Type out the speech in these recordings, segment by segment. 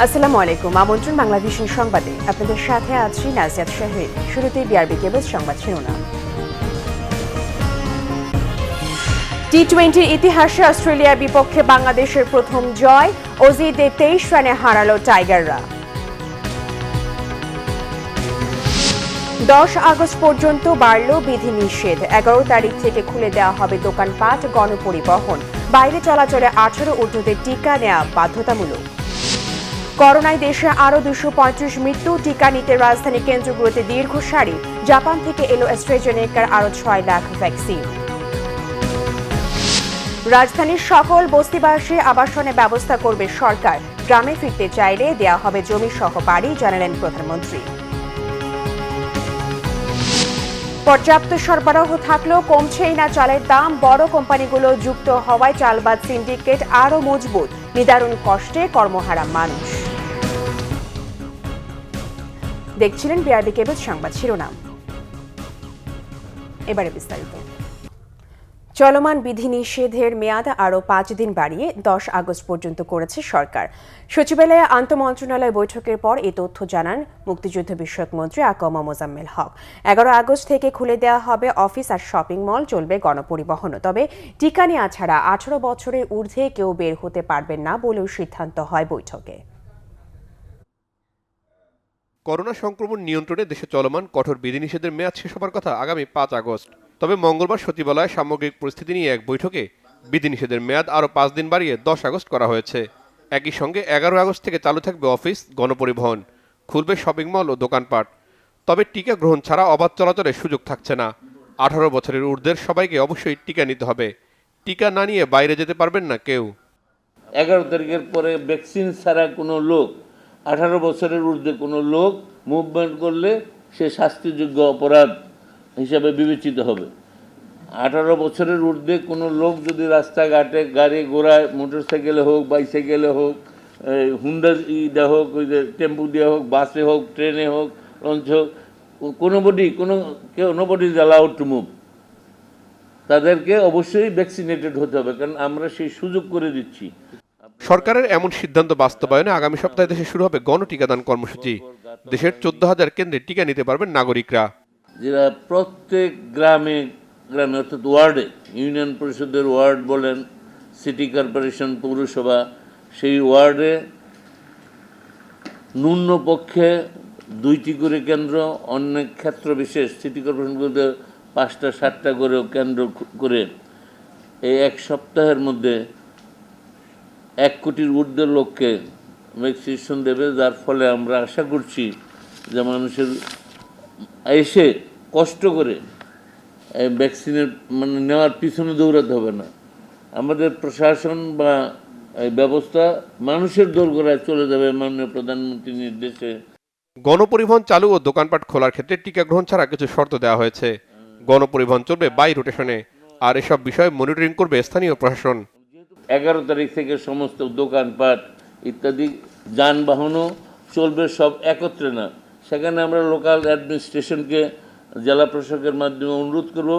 আসসালামু আলাইকুম। আমন্ত্রণ বাংলাদেশের সংবাদে আপনাদের সাথে আছি নাজিয়াত শাহরিন। শুরুতেই বিআরবি কেবল সংবাদ শিরোনাম। টি-20 ইতিহাসে অস্ট্রেলিয়ার বিপক্ষে বাংলাদেশের প্রথম জয়। অজিতে 23 রানে হারালো টাইগাররা। 10 আগস্ট পর্যন্ত বাড়ল বিধিনিষেধ। 11 তারিখ থেকে খুলে দেওয়া হবে দোকানপাট, গণপরিবহন। বাইরে চলাচলে 18 ঊর্ধ্বদের টিকা নেওয়া বাধ্যতামূলক। করোনায় দেশে আরও 235 মৃত্যু। টিকা নিতে রাজধানী কেন্দ্রগুলোতে দীর্ঘ সারি। জাপান থেকে এলো অ্যাস্ট্রাজেনেকার আরও 6 লাখ ভ্যাকসিন। রাজধানীর সকল বস্তিবাসী আবাসনে ব্যবস্থা করবে সরকার। গ্রামে ফিরতে চাইলে দেয়া হবে জমি সহ বাড়ি, জানালেন প্রধানমন্ত্রী। পর্যাপ্ত সরবরাহ থাকলেও কমছেই না চালের দাম। বড় কোম্পানিগুলো যুক্ত হওয়ায় চালবাজ সিন্ডিকেট আরও মজবুত। নিদারুণ কষ্টে কর্মহারা মানুষ। দেখছিলেন বিআরবি কেবল সংবাদ শিরোনাম। এবারে বিস্তারিত। চলমান বিধিনিষেধের মেয়াদ আরও 5 দিন বাড়িয়ে 10 আগস্ট পর্যন্ত করেছে সরকার। সচিবালয়ে আন্তঃমন্ত্রণালয় বৈঠকের পর এই তথ্য জানান মুক্তিযুদ্ধ বিষয়ক মন্ত্রী আকমা মোজাম্মেল হক। 11 আগস্ট থেকে খুলে দেওয়া হবে অফিস আর শপিং মল, চলবে গণপরিবহনও। তবে টিকা নেওয়া ছাড়া 18 বছরের ঊর্ধ্বে কেউ বের হতে পারবেন না বলেও সিদ্ধান্ত হয় বৈঠকে। করোনা সংক্রমণ নিয়ন্ত্রণে দেশে চলমান কঠোর বিধিনিষেধের মেয়াদ শেষ হবার কথা আগামী 5 আগস্ট। তবে মঙ্গলবার সচিবালয়ে সামগ্রিক পরিস্থিতি নিয়ে এক বৈঠকে বিধিনিষেধের মেয়াদ আরও 5 দিন বাড়িয়ে 10 আগস্ট করা হয়েছে। একই সঙ্গে 11 আগস্ট থেকে চালু থাকবে অফিস, গণপরিবহন, খুলবে শপিং মল ও দোকানপাট। তবে টিকা গ্রহণ ছাড়া অবাধ চলাচলের সুযোগ থাকছে না। 18 বছরের ঊর্ধ্বের সবাইকে অবশ্যই টিকা নিতে হবে। টিকা না নিয়ে বাইরে যেতে পারবেন না কেউ। 11 তারিখের পরে ভ্যাকসিন ছাড়া কোনো লোক, 18 বছরের ঊর্ধ্বে কোনো লোক মুভমেন্ট করলে সে শাস্তিযোগ্য অপরাধ হিসাবে বিবেচিত হবে। 18 বছরের ঊর্ধ্বে কোনো লোক যদি রাস্তাঘাটে গাড়ি ঘোড়ায়, মোটরসাইকেলে হোক, বাইসাইকেলে হোক, হুন্ডা দিয়ে হোক, ওই যে টেম্পু দিয়ে হোক, বাসে হোক, ট্রেনে হোক, লঞ্চ হোক, nobody is allowed to move. তাদেরকে অবশ্যই ভ্যাকসিনেটেড হতে হবে, কারণ আমরা সেই সুযোগ করে দিচ্ছি। সরকারের এমন সিদ্ধান্ত বাস্তবায়নে আগামী সপ্তাহে দেশে শুরু হবে গণটিকাদান কর্মসূচি। দেশের 14,000 কেন্দ্রে টিকা নিতে পারবেন নাগরিকরা। যারা প্রত্যেক গ্রামে গ্রামে অর্থাৎ ওয়ার্ডে, ইউনিয়ন পরিষদের ওয়ার্ড বলেন, সিটি কর্পোরেশন, পৌরসভা, সেই ওয়ার্ডে ন্যূনপক্ষে 2টি করে কেন্দ্র, অনেক ক্ষেত্র বিশেষ সিটি কর্পোরেশনগুলোতে 5টা 7টা করেও কেন্দ্র করে এই এক সপ্তাহের মধ্যে 1 কোটির ঊর্ধ্বের লোককে ভ্যাকসিনেশন দেবে। যার ফলে আমরা আশা করছি যে মানুষের এসে কষ্ট করে ভ্যাকসিনের নেওয়ার পিছনে দৌড়াতে হবে না। আমাদের প্রশাসন বা ব্যবস্থা মানুষের দোরগোড়ায় চলে যাবে মাননীয় প্রধানমন্ত্রীর নির্দেশে। গণপরিবহন চালু ও দোকানপাট খোলার ক্ষেত্রে টিকা গ্রহণ ছাড়া কিছু শর্ত দেওয়া হয়েছে। গণপরিবহন চলবে বাই রোটেশনে, আর এসব বিষয়ে মনিটরিং করবে স্থানীয় প্রশাসন। 11 তারিখ থেকে সমস্ত দোকানপাট ইত্যাদি যানবাহনও চলবে সব একত্রে না। সেখানে আমরা লোকাল অ্যাডমিনিস্ট্রেশনকে, জেলা প্রশাসকের মাধ্যমে অনুরোধ করব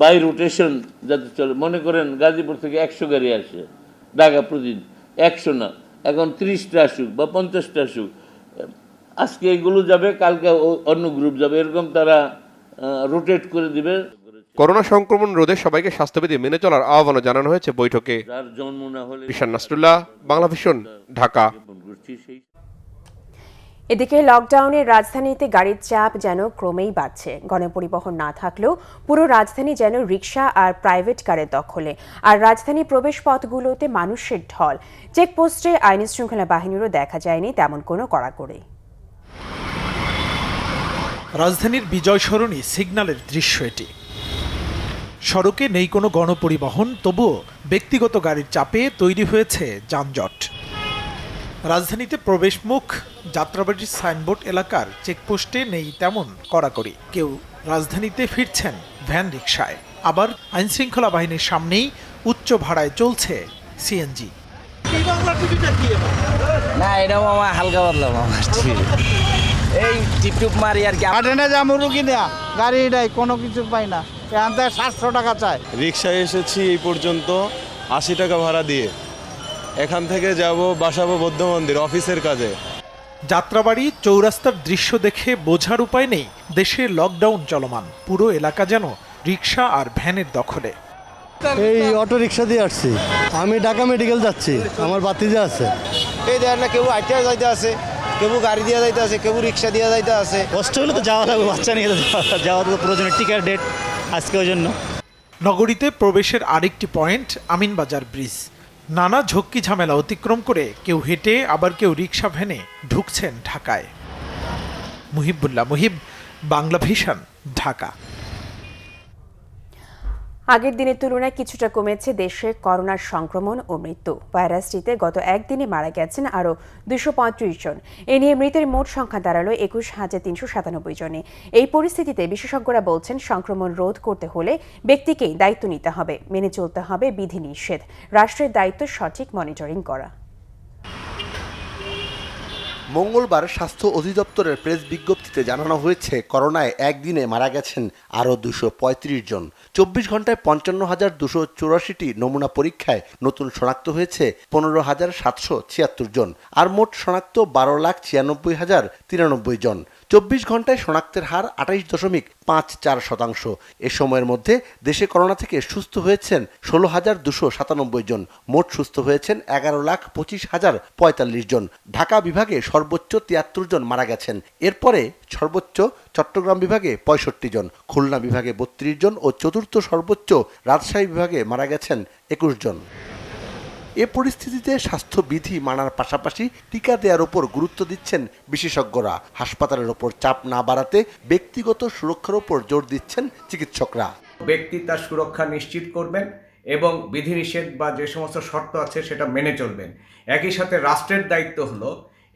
বাই রোটেশন যাতে চলে। মনে করেন গাজীপুর থেকে 100 গাড়ি আসে ঢাকা প্রতিদিন, 100 না, এখন 30টা আসুক বা 50টা আসুক। আজকে এগুলো যাবে, কালকে অন্য গ্রুপ যাবে, এরকম তারা রোটেট করে দিবে। করোনা সংক্রমণ রোধে সবাইকে স্বাস্থ্যবিধি মেনে চলার আহ্বানও জানানো হয়েছে বৈঠকে। যার জন্ম না হলে ঈশান নাসরুল্লাহ, বাংলা ভিশন, ঢাকা। এদিকে লকডাউনের রাজধানীতে গাড়ির চাপ যেন ক্রমেই বাড়ছে। গণপরিবহন না থাকলেও পুরো রাজধানী যেন রিকশা আর প্রাইভেট কারের দখলে। আর রাজধানী প্রবেশ পথগুলোতে মানুষের ঢল। চেকপোস্টে আইন শৃঙ্খলা বাহিনীরও দেখা যায়নি তেমন কোনো কড়াকড়ি। রাজধানীর বিজয় সরণি সিগন্যালের দৃশ্য এটি। সড়কে নেই কোনো গণপরিবহন, তবুও ব্যক্তিগত গাড়ির চাপে তৈরি হয়েছে যানজট। রাজধানীতে প্রবেশমুখ যাত্রাবাড়ির সাইনবোর্ড এলাকার চেকপোস্টে নেই তেমন কড়াকড়ি। কেউ রাজধানীতে ফিরছেন ভ্যান রিকশায়, আবার আইনশৃঙ্খলা বাহিনীর সামনেই উচ্চ ভাড়ায় চলছে সিএনজি। না, এটাও আমার হালকা পাতলা এই টিপটুপ মারি আর কি। ট্রেনে যাবো রুগী নেয়া, গাড়ি নাই, কোনো কিছু পাই না। এখান থেকে 700 টাকা চায়। রিক্সায় এসেছি এই পর্যন্ত 80 টাকা ভাড়া দিয়ে। এখান থেকে যাব বাসাবো বৌদ্ধ মন্দির অফিসের কাজে, যাত্রাবাড়ি চৌরাস্তার দৃশ্য দেখে বোঝার উপায় নেই দেশে লকডাউন চলমান, পুরো এলাকা যেন রিকশা আর ভ্যানের দখলে। এই অটো রিক্সা দিয়ে আসছি, আমি ঢাকা মেডিকেল যাচ্ছি, আমার বাতিজা আছে। এই দেখ না, কেউ আইটা যাইতে আছে, কেউ গাড়ি দিয়ে যাইতে আছে, কেউ রিক্সা দিয়ে যাইতে আছে। কষ্ট হলে তো যাওয়া লাগবে, বাচ্চা নিয়ে যাওয়ার তো প্রয়োজনের টিকার ডেট আজকে, ওই জন্য। নগরীতে প্রবেশের আরেকটি পয়েন্ট আমিনবাজার ব্রিজ। নানা ঝক্কি ঝামেলা অতিক্রম করে কেউ হেঁটে আবার কেউ রিকশা ভ্যানে ঢুকছেন ঢাকায়। মুহিবুল্লাহ মুহিব, বাংলা ভিশন, ঢাকা। আগের দিনের তুলনায় কিছুটা কমেছে দেশে করোনার সংক্রমণ ও মৃত্যু। ভাইরাসটিতে গত একদিনে মারা গেছেন আরও 235 জন। এ নিয়ে মৃতের মোট সংখ্যা দাঁড়ালো 21,397 জনে। এই পরিস্থিতিতে বিশেষজ্ঞরা বলছেন, সংক্রমণ রোধ করতে হলে ব্যক্তিকেই দায়িত্ব নিতে হবে, মেনে চলতে হবে বিধিনিষেধ। রাষ্ট্রের দায়িত্ব সঠিক মনিটরিং করা। মঙ্গলবার স্বাস্থ্য অধিদপ্তরের প্রেস বিজ্ঞপ্তিতে জানানো হয়েছে, করোনায় একদিনে মারা গেছেন আরও 235 জন। 24 ঘন্টায় 55,284টি নমুনা পরীক্ষায় নতুন শনাক্ত হয়েছে 15,776 জন, আর মোট শনাক্ত 12,96,093 জন। 24 ঘন্টায় শনাক্তের হার 28.54%। এ সময়ের মধ্যে দেশে করোনা থেকে সুস্থ হয়েছেন 16,297 জন। মোট সুস্থ হয়েছেন 11,25,045 জন। ঢাকা বিভাগে সর্বোচ্চ 73 জন মারা গেছেন। এরপরে সর্বোচ্চ চট্টগ্রাম বিভাগে 65 জন, খুলনা বিভাগে 32 জন ও চতুর্থ সর্বোচ্চ রাজশাহী বিভাগে মারা গেছেন 21 জন। এ পরিস্থিতিতে স্বাস্থ্যবিধি মানার পাশাপাশি টিকা দেওয়ার ওপর গুরুত্ব দিচ্ছেন বিশেষজ্ঞরা। হাসপাতালের ওপর চাপ না বাড়াতে ব্যক্তিগত সুরক্ষার ওপর জোর দিচ্ছেন চিকিৎসকরা। ব্যক্তি তার সুরক্ষা নিশ্চিত করবেন এবং বিধিনিষেধ বা যে সমস্ত শর্ত আছে সেটা মেনে চলবেন। একই সাথে রাষ্ট্রের দায়িত্ব হলো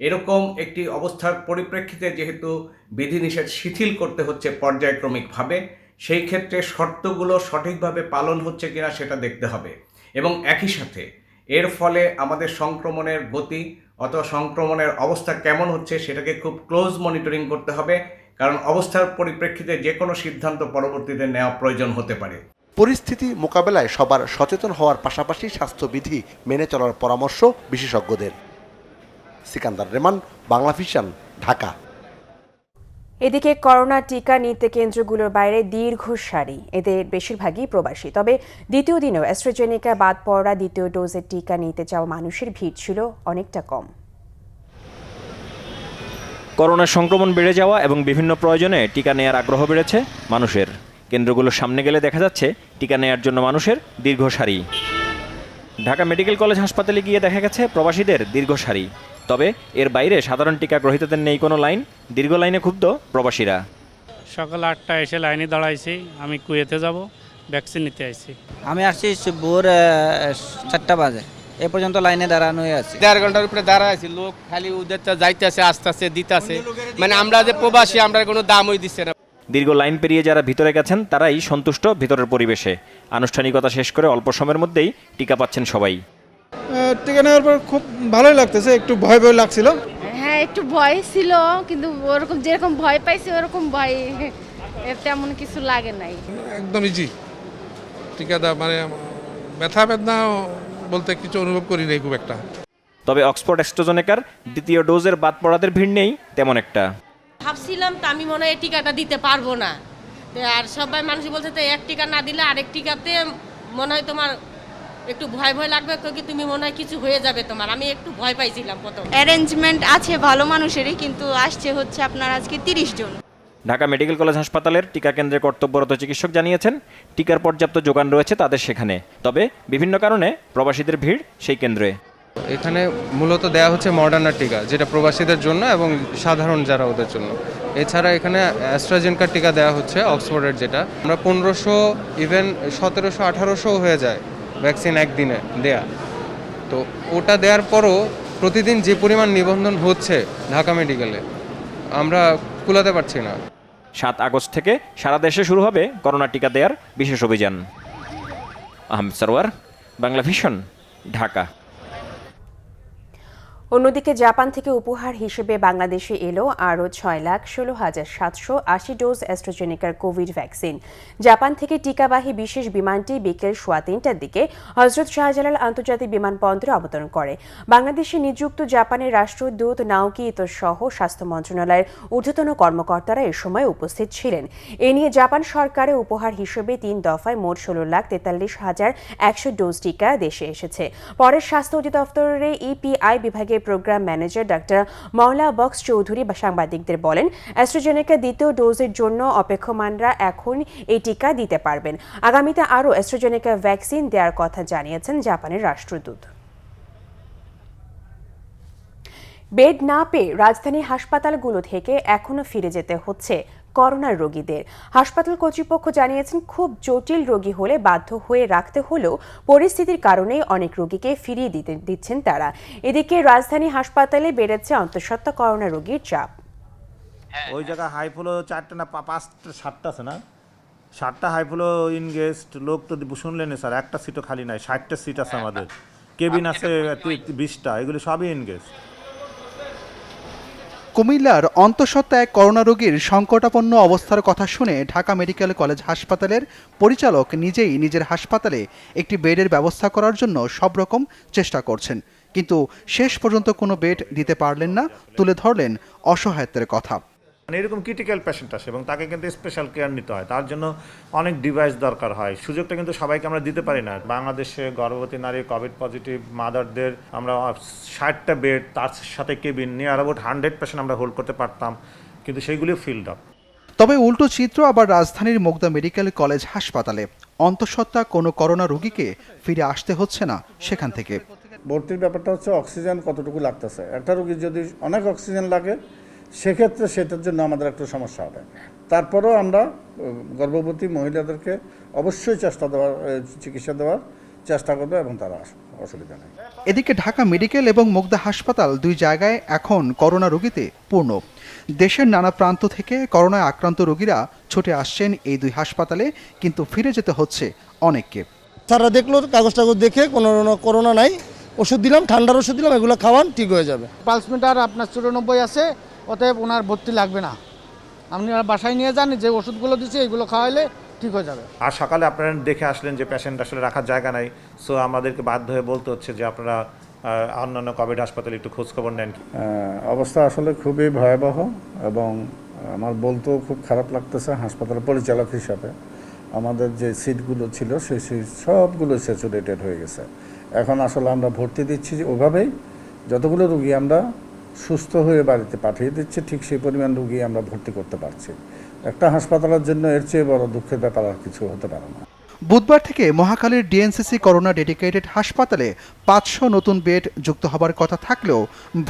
এরকম একটি অবস্থার পরিপ্রেক্ষিতে যেহেতু বিধিনিষেধ শিথিল করতে হচ্ছে পর্যায়ক্রমিকভাবে, সেই ক্ষেত্রে শর্তগুলো সঠিকভাবে পালন হচ্ছে কিনা সেটা দেখতে হবে। এবং একই সাথে এর ফলে আমাদের সংক্রমণের গতি অথবা সংক্রমণের অবস্থা কেমন হচ্ছে সেটাকে খুব ক্লোজ মনিটরিং করতে হবে, কারণ অবস্থার পরিপ্রেক্ষিতে যে কোনো সিদ্ধান্ত পরবর্তীতে নেওয়া প্রয়োজন হতে পারে। পরিস্থিতি মোকাবেলায় সবার সচেতন হওয়ার পাশাপাশি স্বাস্থ্যবিধি মেনে চলার পরামর্শ বিশেষজ্ঞদের। সিকান্দার রেমান, বাংলা ভিশন, ঢাকা। এদিকে করোনা টিকা নিতে কেন্দ্রগুলোর বাইরে দীর্ঘ সারি, এদের বেশিরভাগই প্রবাসী। তবে দ্বিতীয় দিনেও অ্যাস্ট্রাজেনেকা বাদ পড়া দ্বিতীয় ডোজের টিকা নিতে যাওয়া মানুষের ভিড় ছিল অনেকটা কম। করোনার সংক্রমণ বেড়ে যাওয়া এবং বিভিন্ন প্রয়োজনে টিকা নেয়ার আগ্রহ বেড়েছে মানুষের। কেন্দ্রগুলোর সামনে গেলে দেখা যাচ্ছে টিকা নেয়ার জন্য মানুষের দীর্ঘ সারি। ঢাকা মেডিকেল কলেজ হাসপাতালে গিয়ে দেখা গেছে প্রবাসীদের দীর্ঘ সারি। তবে এর বাইরে সাধারণ টিকা গ্রহীতাদের নেই কোনো লাইন। দীর্ঘ লাইনে ক্ষুব্ধ প্রবাসীরা। সকাল 8টায় এসে লাইনে দাঁড়াইছি, আমি কুয়েতে যাব, ভ্যাকসিন নিতে আইছি। আমি আসছি ভোর 4টা বাজে, এ পর্যন্ত লাইনে দাঁড়ানো হয়ে আছে। 1.5 ঘন্টার উপরে দাঁড়া আছি, লোক খালি উদের যাইতেছে, আসতেছে, দিতেছে। মানে আমরা যে প্রবাসী, আমরা কোনো দামই দিচ্ছে না। দীর্ঘ লাইন পেরিয়ে যারা ভিতরে গেছেন তারাই সন্তুষ্ট ভিতরের পরিবেশে। আনুষ্ঠানিকতা শেষ করে অল্প সময়ের মধ্যেই টিকা পাচ্ছেন সবাই। টিকা নেওয়ার পর খুব ভালোই লাগতেছে, একটু ভয় ভয় লাগছিল। হ্যাঁ, একটু ভয় ছিল, কিন্তু ওরকম যেরকম ভয় পাইছি ওরকম ভয় তেমন কিছু লাগে নাই। একদম ইজি টিকা দেওয়া, মানে ব্যথা বেদনা বলতে কিছু অনুভব করি নাই খুব একটা। তবে অক্সফোর্ড অ্যাস্ট্রাজেনেকার দ্বিতীয় ডোজের বাদ পড়াদের ভিড় নেই তেমন একটা। ভাবছিলাম তো আমি মনে হয় এই টিকাটা দিতে পারবো না, আর সবাই মানুষ বলছে তো এক টিকা না দিলে আরেক টিকাতে মনে হয় তোমার একটু ভয় ভয় লাগবে, কি তুমি মনে হয় কিছু হয়ে যাবে তোমার। আমি একটু ভয় পাইছিলাম প্রথম। অ্যারেঞ্জমেন্ট আছে ভালো মানুষেরই, কিন্তু আসছে হচ্ছে আপনার আজকে 30 জন। ঢাকা মেডিকেল কলেজ হাসপাতালের টিকা কেন্দ্রে কর্তব্যরত চিকিৎসক জানিয়েছেন, টিকার পর্যাপ্ত যোগান রয়েছে তাদের সেখানে। তবে বিভিন্ন কারণে প্রবাসীদের ভিড় সেই কেন্দ্রে। এখানে মূলত দেয়া হচ্ছে মডার্না টিকা, যেটা প্রবাসীদের জন্য এবং সাধারণ যারা ওদের জন্য। এছাড়া এখানে অ্যাস্ট্রাজেনেকার টিকা দেওয়া হচ্ছে অক্সফোর্ডের, যেটা আমরা 1500 ইভেন 1700 1800 হয়ে যায় ভ্যাকসিন একদিনে দেয়া। তো ওটা দেওয়ার পরও প্রতিদিন যে পরিমাণ নিবন্ধন হচ্ছে ঢাকা মেডিকেলে, আমরা কুলাতে পারছি না। 7 আগস্ট থেকে সারা দেশে শুরু হবে করোনা টিকা দেওয়ার বিশেষ অভিযান। আহমেদ সরওয়ার, বাংলা ভিশন, ঢাকা। অন্যদিকে জাপান থেকে উপহার হিসেবে বাংলাদেশে এলো আরও 6,16,780 ডোজ অ্যাস্ট্রাজেনেকার কোভিড ভ্যাকসিন। জাপান থেকে টিকাবাহী বিশেষ বিমানটি বিকেল 3:15টার দিকে হজরত শাহজালাল আন্তর্জাতিক বিমানবন্দরে অবতরণ করে। বাংলাদেশে নিযুক্ত জাপানের রাষ্ট্রদূত নাওকি ইতো সহ স্বাস্থ্য মন্ত্রণালয়ের ঊর্ধ্বতন কর্মকর্তারা এ সময় উপস্থিত ছিলেন। এ নিয়ে জাপান সরকারের উপহার হিসেবে 3 দফায় মোট 16,43,100 ডোজ টিকা দেশে এসেছে। পরে স্বাস্থ্য অধিদপ্তরের ইপিআই বিভাগের প্রোগ্রাম ম্যানেজার ডাক্তার মাওলা বক্স চৌধুরী সাংবাদিকদের বলেন, অ্যাস্ট্রাজেনেকা দ্বিতীয় ডোজের জন্য অপেক্ষমানরা এখন এই টিকা দিতে পারবেন। আগামীতে আরও অ্যাস্ট্রাজেনেকা ভ্যাকসিন দেওয়ার কথা জানিয়েছেন জাপানের রাষ্ট্রদূত। বেড না পেয়ে রাজধানীর হাসপাতালগুলো থেকে এখনো ফিরে যেতে হচ্ছে করোনার রোগীদের। হাসপাতাল কর্তৃপক্ষ জানিয়েছেন, খুব জটিল রোগী হলে বাধ্য হয়ে রাখতে হলেও পরিস্থিতির কারণে অনেক রোগীকে ফিরিয়ে দিচ্ছেন তারা। এদিকে রাজধানী হাসপাতালে বেড়েছে অন্তঃসত্ত্বা করোনা রোগীর চাপ। ওই জায়গায় হাই ফ্লো 4টা না 5টা 7টা আছে না, 7টা হাই ফ্লো ইনগেস্ট লোক তো শুনলেন স্যার, একটা সিটও খালি নাই, 60টা সিট আছে আমাদের, কেবিন আছে 20টা, এগুলো সবই ইনগেস্ট। কুমিল্লার অন্তঃসত্ত্বা এক করোনা রোগীর সংকটাপন্ন অবস্থার কথা শুনে ঢাকা মেডিকেল কলেজ হাসপাতালের পরিচালক নিজেই নিজের হাসপাতালে একটি বেডের ব্যবস্থা করার জন্য সব রকম চেষ্টা করছেন, কিন্তু শেষ পর্যন্ত কোনো বেড দিতে পারলেন না। তুলে ধরলেন অসহায়ত্বের কথা। মানে এরকম ক্রিটিক্যাল পেশেন্ট আসে এবং তাকে কিন্তু স্পেশাল কেয়ার নিতে হয়, তার জন্য অনেক ডিভাইস দরকার হয়। সুযোগটা কিন্তু সবাইকে আমরা দিতে পারি না। বাংলাদেশে গর্ভবতী নারী, কোভিড পজিটিভ মাদারদের আমরা 60টা বেড, তার সাথে কেবিন নিয়ে অ্যাবাউট 100 পেশেন্ট আমরা হোল্ড করতে পারতাম, কিন্তু সেইগুলিও ফিল্ড আপ। তবে উল্টো চিত্র আবার রাজধানীর মুগদা মেডিকেল কলেজ হাসপাতালে। অন্তঃসত্ত্বা কোনো করোনা রোগীকে ফিরে আসতে হচ্ছে না সেখান থেকে। ভর্তির ব্যাপারটা হচ্ছে অক্সিজেন কতটুকু লাগতেছে। একটা রোগীর যদি অনেক অক্সিজেন লাগে সেক্ষেত্রে সেটার জন্য আমাদের একটু সমস্যা হবে। তারপরেও আমরা গর্ভবতী মহিলাদেরকে অবশ্যই চিকিৎসা দেওয়ার চেষ্টা করবো এবং তারা অসুবিধা নেই। এদিকে ঢাকা মেডিকেল এবং মুগদা হাসপাতাল দুই জায়গায় এখন করোনা রোগীতে পূর্ণ। দেশের নানা প্রান্ত থেকে করোনায় আক্রান্ত রোগীরা ছুটে আসছেন এই দুই হাসপাতালে, কিন্তু ফিরে যেতে হচ্ছে অনেককে। তারা দেখলো কাগজ টাগজ দেখে কোনো করোনা নাই, ওষুধ দিলাম, ঠান্ডার ওষুধ দিলাম, এগুলো খাওয়ান ঠিক হয়ে যাবে। পালস মিটার আপনার 94 আছে, অতএব ওনার ভর্তি লাগবে না। আপনি বাসায় নিয়ে যান, যে ওষুধগুলো দিচ্ছে এগুলো খাওয়াইলে ঠিক হয়ে যাবে। আর সকালে আপনারা দেখে আসলেন যে পেশেন্ট আসলে রাখার জায়গা নাই, সো আমাদেরকে বাধ্য হয়ে বলতে হচ্ছে যে আপনারা অন্যান্য কোভিড হাসপাতালে একটু খোঁজখবর নেন। অবস্থা আসলে খুবই ভয়াবহ এবং আমার বলতেও খুব খারাপ লাগতেছে। হাসপাতালের পরিচালক হিসাবে আমাদের যে সিটগুলো ছিল সেই সিট সবগুলো স্যাচুরেটেড হয়ে গেছে। এখন আসলে আমরা ভর্তি দিচ্ছি ওভাবেই, যতগুলো রুগী আমরা সুস্থ হয়ে বাড়িতে পাঠিয়ে দিচ্ছি, ঠিক সেই পরিমাণ রুগী আমরা ভর্তি করতে পারছি। একটা হাসপাতালের জন্য এর চেয়ে বড় দুঃখের ব্যাপার আর কিছু হতে পারে না। বুধবার থেকে মহাখালীর ডিএনসিসি করোনা ডেডিকেটেড হাসপাতালে 500 নতুন বেড যুক্ত হবার কথা থাকলেও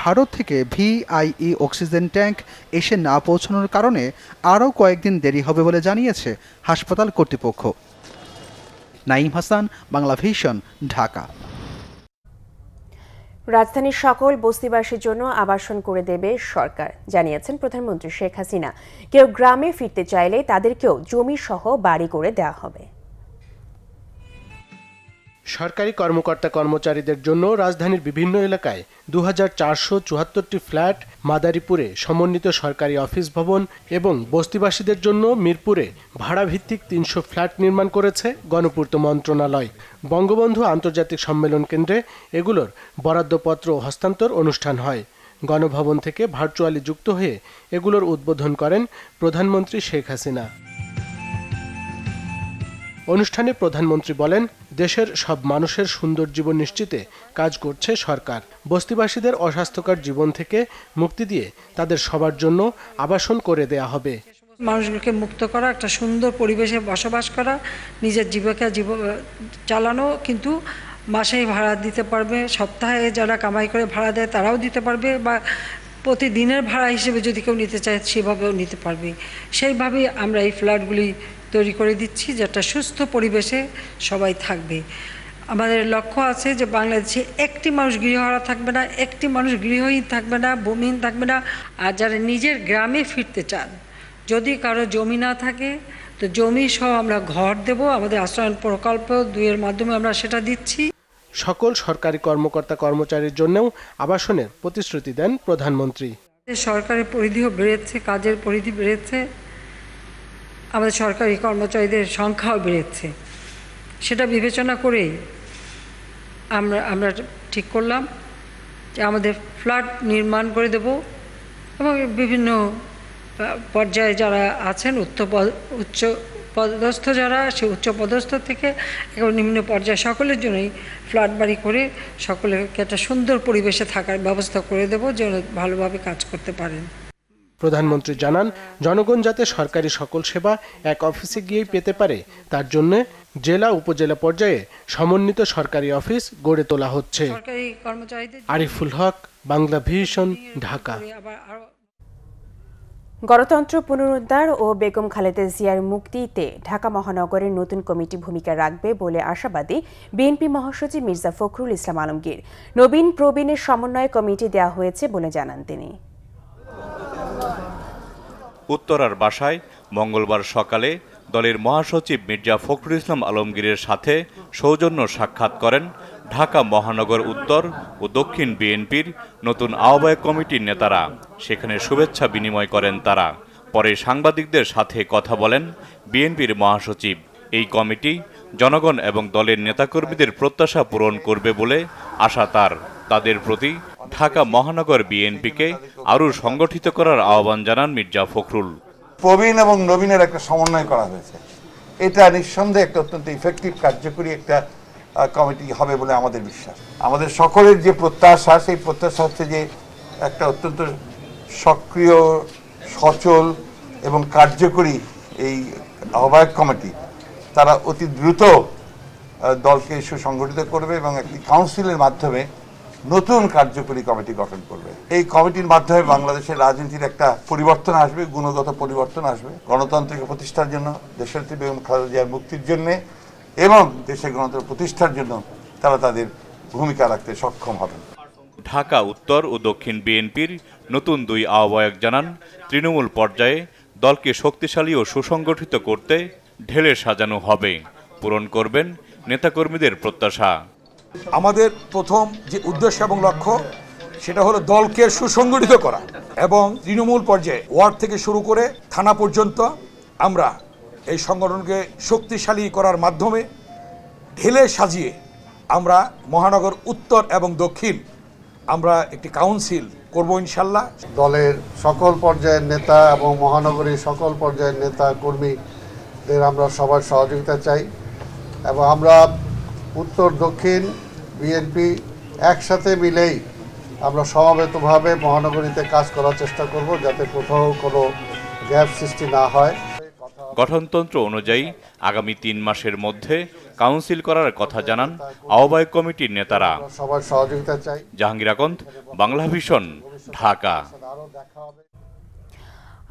ভারত থেকে ভিআইই অক্সিজেন ট্যাঙ্ক এসে না পৌঁছানোর কারণে আরও কয়েকদিন দেরি হবে বলে জানিয়েছে হাসপাতাল কর্তৃপক্ষ। নাইম হাসান, বাংলা ভিশন, ঢাকা। রাজধানীর সকল বস্তিবাসীর জন্য আবাসন করে দেবে সরকার, জানিয়েছেন প্রধানমন্ত্রী শেখ হাসিনা। কেউ গ্রামে ফিরতে চাইলে তাদেরকেও জমি সহ বাড়ি করে দেওয়া হবে। সরকারি কর্মকর্তা কর্মচারীদের জন্য রাজধানীর বিভিন্ন এলাকায় 2474টি ফ্ল্যাট, মাদারীপুরে সমন্বিত সরকারি অফিস ভবন এবং বস্তিবাসীদের জন্য মিরপুরে ভাড়াভিত্তিক 300 ফ্ল্যাট নির্মাণ করেছে গণপূর্ত মন্ত্রণালয়। বঙ্গবন্ধু আন্তর্জাতিক সম্মেলন কেন্দ্রে এগুলোর বরাদ্দপত্র ও হস্তান্তর অনুষ্ঠান হয়। গণভবন থেকে ভার্চুয়ালি যুক্ত হয়ে এগুলোর উদ্বোধন করেন প্রধানমন্ত্রী শেখ হাসিনা। অনুষ্ঠানে প্রধানমন্ত্রী বলেন, দেশের সব মানুষের সুন্দর জীবন নিশ্চিতে কাজ করছে সরকার। বস্তিবাসীদের অস্বাস্থ্যকর জীবন থেকে মুক্তি দিয়ে তাদের সবার জন্য আবাসন করে দেয়া হবে। মানুষগুলোকে মুক্ত করা, একটা সুন্দর পরিবেশে বসবাস করা, নিজের জীবিকা চালানো, কিন্তু মাসে ভাড়া দিতে পারবে, সপ্তাহে যারা কামাই করে ভাড়া দেয় তারাও দিতে পারবে, বা প্রতিদিনের ভাড়া হিসেবে যদি কেউ নিতে চায় সেভাবেও নিতে পারবে। সেইভাবেই আমরা এই ফ্ল্যাটগুলি তৈরি করে দিচ্ছি, যেটা সুস্থ পরিবেশে সবাই থাকবে। আমাদের লক্ষ্য আছে যে বাংলাদেশে একটি মানুষ গৃহহারা থাকবে না, একটি মানুষ গৃহহীন থাকবে না, ভূমিহীন থাকবে না। আর যারা নিজের গ্রামে ফিরতে চান, যদি কারো জমি না থাকে তো জমি সহ আমরা ঘর দেব। আমাদের আশ্রয়ণ প্রকল্প 2 এর মাধ্যমে আমরা সেটা দিচ্ছি। সকল সরকারি কর্মকর্তা কর্মচারীর জন্যও আবাসনের প্রতিশ্রুতি দেন প্রধানমন্ত্রী। সরকারের পরিধিও বেড়েছে, কাজের পরিধি বেড়েছে, আমাদের সরকারি কর্মচারীদের সংখ্যাও বেড়েছে। সেটা বিবেচনা করেই আমরা ঠিক করলাম যে আমাদের ফ্ল্যাট নির্মাণ করে দেব এবং বিভিন্ন পর্যায়ে যারা আছেন উচ্চ পদস্থ যারা, সে উচ্চ পদস্থ থেকে এবং নিম্ন পর্যায়ে সকলের জন্যই ফ্ল্যাট বাড়ি করে সকলকে একটা সুন্দর পরিবেশে থাকার ব্যবস্থা করে দেব, যেন ভালোভাবে কাজ করতে পারেন। প্রধানমন্ত্রী জানান, জনগণ যাতে সরকারি সকল সেবা এক অফিসে গিয়েই পেতে পারে তার জন্য জেলা উপজেলা পর্যায়ে সমন্বিত সরকারি অফিস গড়ে তোলা হচ্ছে। আরিফুল হক, বাংলা ভিশন, ঢাকা। গণতন্ত্র পুনরুদ্ধার ও বেগম খালেদা জিয়ার মুক্তিতে ঢাকা মহানগরের নতুন কমিটি ভূমিকা রাখবে বলে আশাবাদী বিএনপি মহাসচিব মির্জা ফখরুল ইসলাম আলমগীর। নবীন প্রবীণের সমন্বয়ে কমিটি দেওয়া হয়েছে বলে জানান তিনি। উত্তরার বাসায় মঙ্গলবার সকালে দলের মহাসচিব মির্জা ফখরুল ইসলাম আলমগীরের সাথে সৌজন্য সাক্ষাৎ করেন ঢাকা মহানগর উত্তর ও দক্ষিণ বিএনপির নতুন আহ্বায়ক কমিটির নেতারা। সেখানে শুভেচ্ছা বিনিময় করেন তারা। পরে সাংবাদিকদের সাথে কথা বলেন বিএনপির মহাসচিব। এই কমিটি জনগণ এবং দলের নেতাকর্মীদের প্রত্যাশা পূরণ করবে বলে আশা তার। তাদের প্রতি ঢাকা মহানগর বিএনপিকে আরও সংগঠিত করার আহ্বান জানান মির্জা ফখরুল। প্রবীণ এবং নবীনের একটা সমন্বয় করা হয়েছে, এটা নিঃসন্দেহে একটা অত্যন্ত ইফেক্টিভ কার্যকরী একটা কমিটি হবে বলে আমাদের বিশ্বাস। আমাদের সকলের যে প্রত্যাশা, সেই প্রত্যাশা হচ্ছে যে একটা অত্যন্ত সক্রিয়, সচল এবং কার্যকরী এই আহ্বায়ক কমিটি তারা অতি দ্রুত দলকে সুসংগঠিত করবে এবং একটি কাউন্সিলের মাধ্যমে নতুন কার্যকরী কমিটি গঠন করবে। এই কমিটির মাধ্যমে বাংলাদেশের রাজনীতির একটা পরিবর্তন আসবে, গুণগত পরিবর্তন আসবে, গণতন্ত্রকে প্রতিষ্ঠার জন্য, দেশের বেগম খালেদা জিয়ার মুক্তির জন্য এবং দেশের গণতন্ত্র প্রতিষ্ঠার জন্য তারা তাদের ভূমিকা রাখতে সক্ষম হবেন। ঢাকা উত্তর ও দক্ষিণ বিএনপির নতুন দুই আহ্বায়ক জানান, তৃণমূল পর্যায়ে দলকে শক্তিশালী ও সুসংগঠিত করতে ঢেলে সাজানো হবে, পূরণ করবেন নেতাকর্মীদের প্রত্যাশা। আমাদের প্রথম যে উদ্দেশ্য এবং লক্ষ্য সেটা হলো দলকে সুসংগঠিত করা এবং তৃণমূল পর্যায়ে ওয়ার্ড থেকে শুরু করে থানা পর্যন্ত আমরা এই সংগঠনকে শক্তিশালী করার মাধ্যমে ঢেলে সাজিয়ে আমরা মহানগর উত্তর এবং দক্ষিণ আমরা একটি কাউন্সিল করব ইনশাল্লাহ। দলের সকল পর্যায়ের নেতা এবং মহানগরীর সকল পর্যায়ের নেতা কর্মীদের আমরা সবার সহযোগিতা চাই এবং আমরা উত্তর দক্ষিণ বিএনপি একসাথে মিলেই আমরা সমবেতভাবে মহানগরীতে কাজ করার চেষ্টা করব, যাতে কোথাও কোনো গ্যাপ সৃষ্টি না হয়। গঠনতন্ত্র অনুযায়ী আগামী 3 মাসের মধ্যে কাউন্সিল করার কথা জানান আহ্বায়ক কমিটির নেতারা। সবার সহযোগিতা চাই। জাহাঙ্গীর আকন্দ, বাংলা ভিশন, ঢাকা।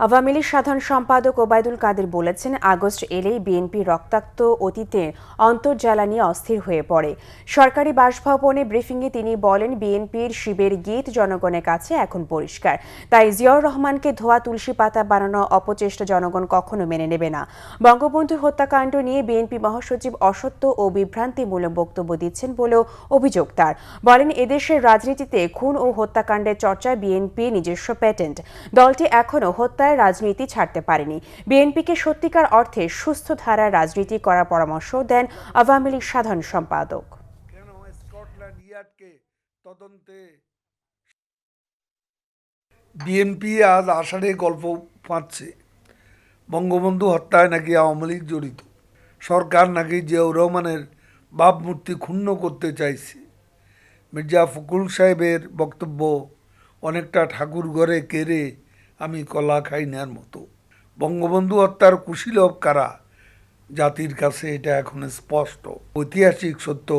আওয়ামী লীগ সাধারণ সম্পাদক ওবায়দুল কাদের বলেছেন, আগস্ট এলেই বিএনপি রক্তাক্ত অতীতের অন্তর্জ্বালা নিয়ে অস্থির হয়ে পড়ে। সরকারি বাসভবনে ব্রিফিংয়ে তিনি বলেন, বিএনপির শিবের গীত জনগণের কাছে এখন পরিষ্কার, তাই জিয়াউর রহমানকে ধোয়া তুলসী পাতা বানানো অপচেষ্টা জনগণ কখনো মেনে নেবে না। বঙ্গবন্ধু হত্যাকাণ্ড নিয়ে বিএনপি মহাসচিব অসত্য ও বিভ্রান্তিমূলক বক্তব্য দিচ্ছেন বলেও অভিযোগ তার। বলেন, এদেশের রাজনীতিতে খুন ও হত্যাকাণ্ডের চর্চায় বিএনপি নিজস্ব প্যাটেন্ট। দলটি এখনও হত্যা রাজনীতি ছাড়তে পারেনি। বিএনপিকে সত্যিকার অর্থে সুস্থ ধারার রাজনীতি করার পরামর্শ দেন আওয়ামী লীগ সাধারণ সম্পাদক। বিএনপি আজ আষাঢ়ে গল্প পাচ্ছে, বঙ্গবন্ধু হত্যায় নাকি আওয়ামী লীগ জড়িত, সরকার নাকি জিয়াউর রহমানের ভাবমূর্তি ক্ষুণ্ণ করতে চাইছে। মির্জা ফখরুল সাহেবের বক্তব্য অনেকটা ঠাকুর ঘরে কেড়ে আমি কলা খাই নেয়ার মতো। বঙ্গবন্ধু হত্যার কুশীলব কারা, জাতির কাছে এটা এখন স্পষ্ট। ঐতিহাসিক সত্য,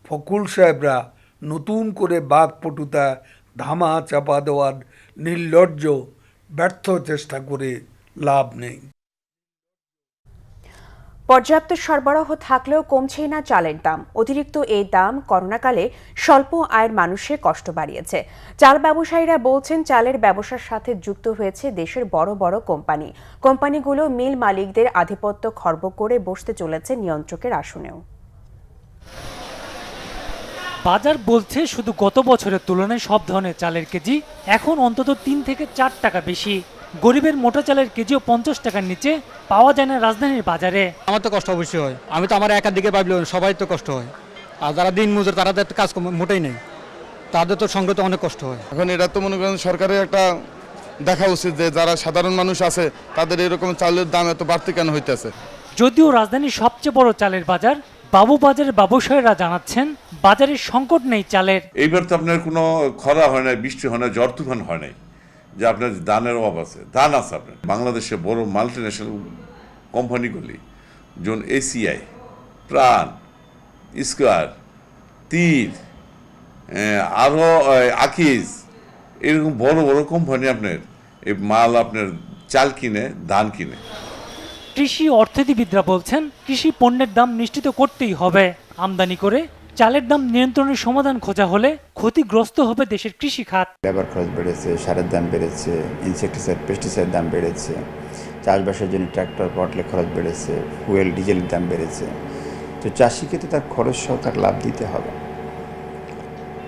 ফখরুল সাহেবরা নতুন করে বাকপটুতা ধামা চাপা দেওয়ার নির্লজ্জ ব্যর্থ চেষ্টা করে লাভ নেই। পর্যাপ্ত সরবরাহ থাকলেও কমছে না চালের দাম। অতিরিক্ত এই দাম করোনাকালে স্বল্প আয়ের মানুষের কষ্ট বাড়িয়েছে। চাল ব্যবসায়ীরা বলছেন, চালের ব্যবসার সাথে যুক্ত হয়েছে দেশের বড় বড় কোম্পানি। কোম্পানিগুলো মিল মালিকদের আধিপত্য খর্ব করে বসতে চলেছে নিয়ন্ত্রকের আসনেও। বাজার বলছে শুধু গত বছরের তুলনায় সব ধরনের চালের কেজি এখন অন্তত 3 থেকে 4 টাকা বেশি। গরিবের মোটা চালের কেজিও 50 টাকার নিচে পাওয়া যায় না রাজধানীর বাজারে। আমার তো কষ্ট অবশ্যই হয়, আমি তো আমার একার দিকে ভাবলেও সবাই তো কষ্ট হয়, আর যারা দিন মজুর তারা তো কাজ মোটেই নেই, তাদের তো সঙ্গে তো অনেক কষ্ট হয়। এখন এটা তো মনে করেন সরকারের একটা দেখা উচিত যে যারা সাধারণ মানুষ আছে তাদের এরকম চালের দাম এত বাড়তি কেন হইতেছে। যদিও রাজধানীর সবচেয়ে বড় চালের বাজার বাবুবাজারের ব্যবসায়ীরা জানাচ্ছেন বাজারে সংকট নেই চালের। এইবার তো আপনার কোনো খরা হয় না, বৃষ্টি হয় না, ঝড় তুফান হয় নাই যে আপনার ধানের অভাব আছে। ধান আছে আপনার বাংলাদেশে বড় মাল্টিন্যাশনাল কোম্পানিগুলি যেমন এসিআই, প্রাণ, স্কয়ার, তীর, আরও আকিজ, এরকম বড় বড় কোম্পানি আপনার এই মাল আপনার চাল কিনে, ধান কিনে। কৃষি অর্থনীতিবিদরা বলছেন কৃষি পণ্যের দাম নিশ্চিত করতেই হবে। আমদানি করে চালের দাম নিয়ন্ত্রণের সমাধান খোঁজা হলে ক্ষতিগ্রস্ত হবে দেশের কৃষি খাত। লেবার খরচ বেড়েছে, সারের দাম বেড়েছে, ইনসেকটিসাইড পেস্টিসাইড দাম বেড়েছে, চাষবাসের জন্য ট্র্যাক্টর পটলে খরচ বেড়েছে, ফুয়েল ডিজেলের দাম বেড়েছে। তো চাষিকে তো তার খরচ সহ তার লাভ দিতে হবে।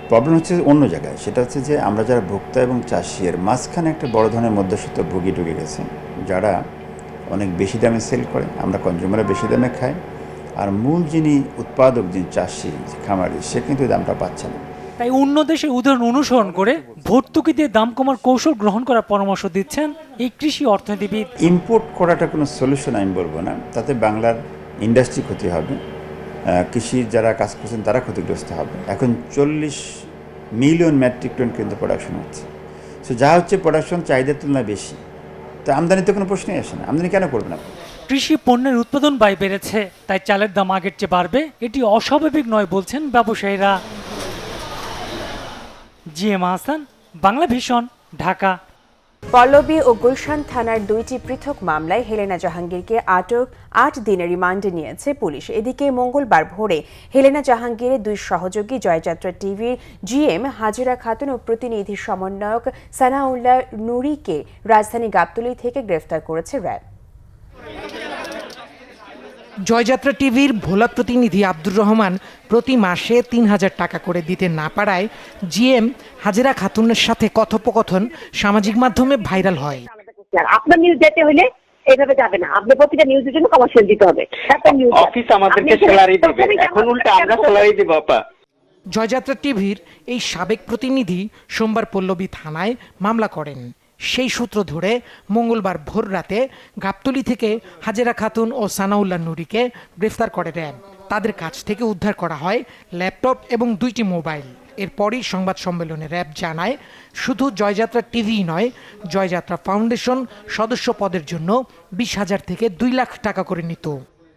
প্রবলেম হচ্ছে অন্য জায়গায়, সেটা হচ্ছে যে আমরা যারা ভোক্তা এবং চাষি এর মাঝখানে একটা বড় ধরনের মধ্যস্থ ভুগি ঢুকে গেছে, যারা অনেক বেশি দামে সেল করে, আমরা কনজিউমাররা বেশি দামে খাই, আর মূল যিনি উৎপাদক, যিনি চাষি খামারি, সে কিন্তু দামটা পাচ্ছে না। তাই অন্য দেশের উদাহরণ অনুসরণ করে ভর্তুকি দিয়ে দাম কমার কৌশল গ্রহণ করার পরামর্শ দিচ্ছেন এই কৃষি অর্থনীতিবিদ। ইম্পোর্ট করাটা কোনো সলিউশন আমি বলবো না, তাতে বাংলার ইন্ডাস্ট্রি ক্ষতি হবে, কৃষির যারা কাজ করছেন তারা ক্ষতিগ্রস্ত হবে। এখন 40 মিলিয়ন মেট্রিক টন কিন্তু প্রোডাকশন হচ্ছে, সো যা হচ্ছে প্রোডাকশন চাহিদার তুলনায় বেশি, তো আমদানিতে কোনো প্রশ্নই আসে না। আমদানি কেন করবে না? কৃষি পণ্যের উৎপাদন ব্যয় বেড়েছে, তাই চালের দাম আগের চেয়ে বাড়বে, এটি অস্বাভাবিক নয় বলছেন ব্যবসায়ীরা। GM Hasan, Bangla vision, Dhaka. পল্লবী ও গুলশান থানার 2টি পৃথক মামলায় হেলেনা জাহাঙ্গীরকে আটক 8 দিনের রিমান্ডে নিয়েছে পুলিশ। এদিকে মঙ্গলবার ভোরে হেলেনা জাহাঙ্গীরের 2 সহযোগী জয়যাত্রা টিভির জিএম হাজিরা খাতুন ও প্রতিনিধি সমন্বয়ক সানাউল্লাহ নুরিকে রাজধানী গাবতলী থেকে গ্রেফতার করেছে র্যাব। জয়যাত্রা টিভির ভোলা প্রতিনিধি আব্দুর রহমান প্রতি মাসে 3000 টাকা করে দিতে না পারায় জিএম হাজিরা খাতুনের সাথে কথোপকথন সামাজিক মাধ্যমে ভাইরাল হয়। আপনার নিউজ যেতে হলে এইভাবে যাবে না, আপনি প্রতিটা নিউজের জন্য কমার্শিয়াল দিতে হবে। অফিস আমাদেরকে স্যালারি দিবে, এখন উল্টা আমরা স্যালারি দিব। আপা, জয়যাত্রা টিভির এই সাবেক প্রতিনিধি সোমবার পল্লবী থানায় মামলা করেন। সেই সূত্র ধরে মঙ্গলবার ভোর রাতে গাবতলী থেকে হাজেরা খাতুন ও সানাউল্লাহ নুরিকে গ্রেফতার করে র্যাব। তাদের কাছ থেকে উদ্ধার করা হয় ল্যাপটপ এবং 2টি মোবাইল। এরপরই সংবাদ সম্মেলনে র্যাব জানায় শুধু জয়যাত্রা টিভি নয়, জয়যাত্রা ফাউন্ডেশন সদস্য পদের জন্য 20,000 থেকে 2 লাখ টাকা করে নিত।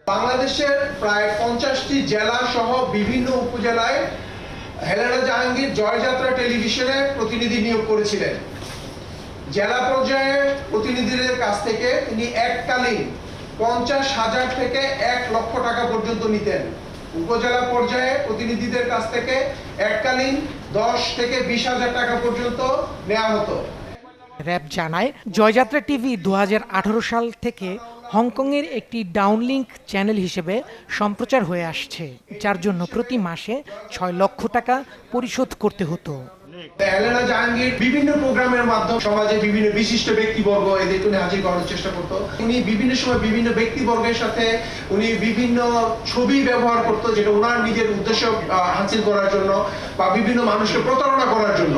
বাংলাদেশের প্রায় 50টি জেলা সহ বিভিন্ন উপজেলায় হেলেনা জাহাঙ্গীর জয়যাত্রা টেলিভিশনে প্রতিনিধি নিয়োগ করেছিলেন। জেলা পর্যায়ে প্রতিনিধিদের কাছ থেকে তিনি এককালীন 50,000 থেকে 1 লক্ষ টাকা পর্যন্ত নিতেন। উপজেলা পর্যায়ে প্রতিনিধিদের কাছ থেকে এককালীন 10 থেকে 20,000 টাকা পর্যন্ত নেওয়া হতো। র্যাব জানায় জয়যাত্রা টিভি 2018 সাল থেকে হংকংয়ের একটি ডাউনলিংক চ্যানেল হিসেবে সম্প্রচার হয়ে আসছে, যার জন্য প্রতি মাসে 6 লক্ষ টাকা পরিশোধ করতে হতো। হেলেনা জাহাঙ্গীর বিভিন্ন প্রোগ্রামের মাধ্যমে সমাজে বিভিন্ন বিশিষ্ট ব্যক্তিবর্গ এদেরকে হাজির করার চেষ্টা করতো। উনি বিভিন্ন সময় বিভিন্ন ব্যক্তিবর্গের সাথে উনি বিভিন্ন ছবি ব্যবহার করতো, যেটা ওনার নিজের উদ্দেশ্য হাসিল করার জন্য বা বিভিন্ন মানুষকে প্রতারণা করার জন্য।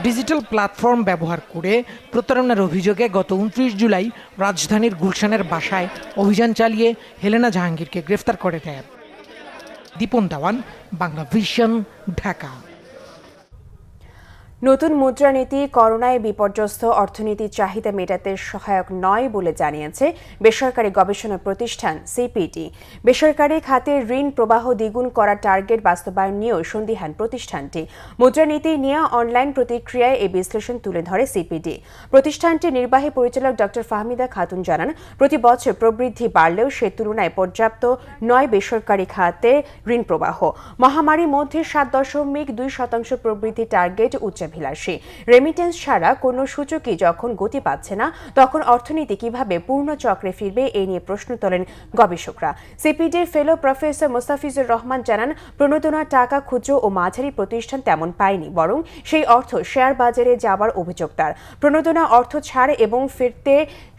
ডিজিটাল প্ল্যাটফর্ম ব্যবহার করে প্রতারণার অভিযোগে গত 29 জুলাই রাজধানীর গুলশানের বাসায় অভিযান চালিয়ে হেলেনা জাহাঙ্গীরকে গ্রেফতার করে র্যাব। দীপন দাওয়ান, বাংলা ভিশন, ঢাকা। নতুন মুদ্রানীতি করোনায় বিপর্যস্ত অর্থনীতির চাহিদা মেটাতে সহায়ক নয় বলে জানিয়েছে বেসরকারি গবেষণা প্রতিষ্ঠান সিপিডি। বেসরকারি খাতে ঋণ প্রবাহ দ্বিগুণ করার টার্গেট বাস্তবায়ন নিয়েও সন্দিহান প্রতিষ্ঠানটি। মুদ্রানীতি নিয়ে অনলাইন প্রতিক্রিয়ায় এই বিশ্লেষণ তুলে ধরে সিপিডি। প্রতিষ্ঠানটির নির্বাহী পরিচালক ডক্টর ফাহমিদা খাতুন জানান, প্রতি বছর প্রবৃদ্ধি বাড়লেও সে তুলনায় পর্যাপ্ত নয় বেসরকারি খাতে ঋণ প্রবাহ। মহামারীর মধ্যে 7.2% প্রবৃদ্ধি টার্গেট উচ্চাবে উচ্চাভিলাষী। রেমিটেন্স ছাড়া কোনো সূচকই যখন গতি পাচ্ছে না, তখন অর্থনীতি কিভাবে পূর্ণ চক্রে ফিরবে এই নিয়ে প্রশ্ন তোলেন গবেষকরা। সিপিডির ফেলো প্রফেসর মোস্তাফিজুর রহমান জানান, প্রণোদনার টাকা ক্ষুদ্র ও মাঝারি প্রতিষ্ঠান তেমন পায়নি, বরং সেই অর্থ শেয়ার বাজারে যাবার অভিযোগ তার। প্রণোদনা, অর্থ ছাড় এবং ফিরতে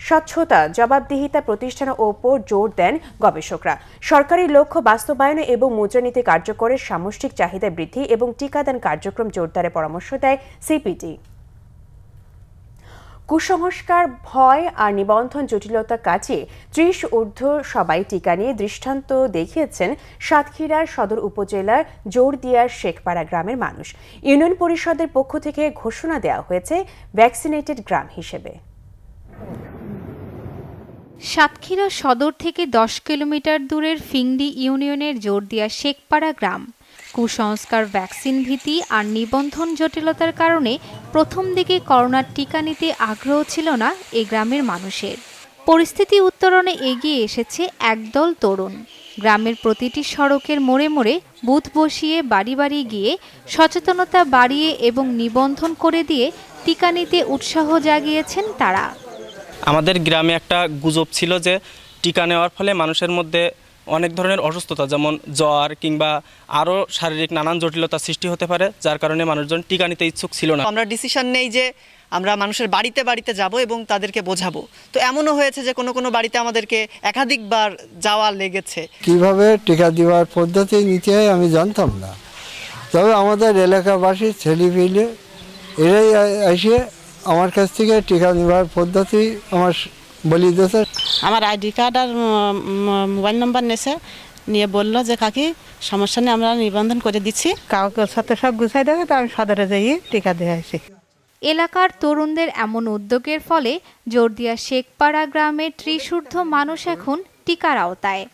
স্বচ্ছতা, জবাবদিহিতা প্রতিষ্ঠানের ওপর জোর দেন গবেষকরা। সরকারি লক্ষ্য বাস্তবায়ন এবং মুদ্রানীতি কার্যকরের সামষ্টিক চাহিদা বৃদ্ধি এবং টিকাদান কার্যক্রম জোরদারের পরামর্শ দেয় সিপিডি। কুসংস্কার, ভয় আর নিবন্ধন জটিলতা কাটিয়ে ৩০ ঊর্ধ্ব সবাই টিকা নিয়ে দৃষ্টান্ত দেখিয়েছেন সাতক্ষীরার সদর উপজেলার জোরদিয়ার শেখপাড়া গ্রামের মানুষ। ইউনিয়ন পরিষদের পক্ষ থেকে ঘোষণা দেওয়া হয়েছে ভ্যাকসিনেটেড গ্রাম হিসেবে। সাতক্ষীরা সদর থেকে ১০ কিলোমিটার দূরের ফিংডি ইউনিয়নের জোরদিয়া শেখপাড়া গ্রাম। কুসংস্কার, ভ্যাকসিন ভীতি আর নিবন্ধন জটিলতার কারণে প্রথম দিকে করোনার টিকা নিতে আগ্রহ ছিল না এ গ্রামের মানুষের। পরিস্থিতি উত্তরণে এগিয়ে এসেছে একদল তরুণ। গ্রামের প্রতিটি সড়কের মোড়ে মোড়ে বুথ বসিয়ে বাড়ি বাড়ি গিয়ে সচেতনতা বাড়িয়ে এবং নিবন্ধন করে দিয়ে টিকা নিতে উৎসাহ জাগিয়েছেন তারা। আমাদের গ্রামে একটা গুজব ছিল যে টিকা নেওয়ার ফলে মানুষের মধ্যে অনেক ধরনের অসুস্থতা, যেমন জ্বর কিংবা আরও শারীরিক নানান জটিলতা সৃষ্টি হতে পারে, যার কারণে মানুষজন টিকা নিতে ইচ্ছুক ছিল না। আমরা ডিসিশন নেই যে আমরা মানুষের বাড়িতে বাড়িতে যাব এবং তাদেরকে বোঝাবো। তো এমনও হয়েছে যে কোনো কোনো বাড়িতে আমাদেরকে একাধিকবার যাওয়া লেগেছে। কিভাবে টিকা দেওয়ার পদ্ধতি নিতে হয় আমি জানতাম না, তবে আমাদের এলাকাবাসী ছেলেপিলে এরাই এসে আমার কাছ থেকে টিকা নেওয়ার পদ্ধতি আমার বলি দিয়েছে। আমার আইডি কার্ড আর মোবাইল নাম্বার নিয়েছে, নিয়ে বললো যে কাকি সমস্যা নেই, আমরা নিবন্ধন করে দিচ্ছি। কাউকে সাথে সব গুছাই দেবে, তো আমি সদরে যাই টিকা দিয়ে আসি। এলাকার তরুণদের এমন উদ্যোগের ফলে জোরদিয়া শেখপাড়া গ্রামের ৩০ ঊর্ধ্ব মানুষ এখন টিকার আওতায়।